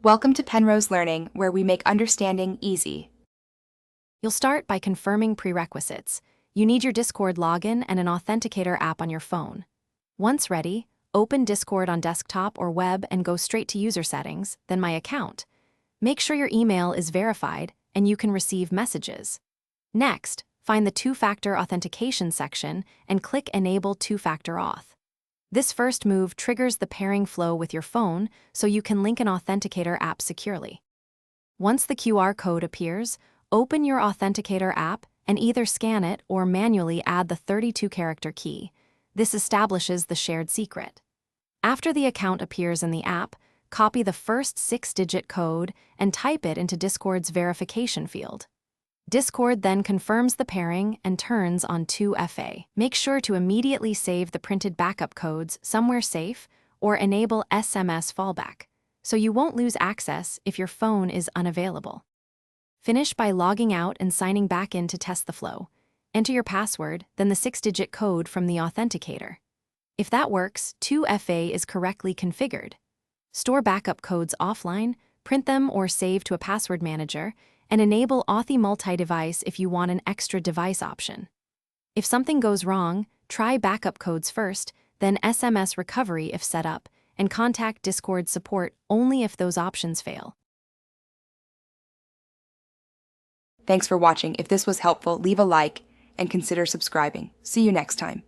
Welcome to Penrose Learning, where we make understanding easy. You'll start by confirming prerequisites. You need your Discord login and an authenticator app on your phone. Once ready, open Discord on desktop or web and go straight to user settings, then My Account. Make sure your email is verified and you can receive messages. Next, find the two-factor authentication section and click Enable Two-Factor Auth. This first move triggers the pairing flow with your phone so you can link an authenticator app securely. Once the QR code appears, open your authenticator app and either scan it or manually add the 32-character key. This establishes the shared secret. After the account appears in the app, copy the first 6-digit code and type it into Discord's verification field. Discord then confirms the pairing and turns on 2FA. Make sure to immediately save the printed backup codes somewhere safe or enable SMS fallback, so you won't lose access if your phone is unavailable. Finish by logging out and signing back in to test the flow. Enter your password, then the 6-digit code from the authenticator. If that works, 2FA is correctly configured. Store backup codes offline, print them or save to a password manager, and enable Authy multi-device if you want an extra device option. If something goes wrong, try backup codes first, then SMS recovery if set up, and contact Discord support only if those options fail. Thanks for watching. If this was helpful, leave a like and consider subscribing. See you next time.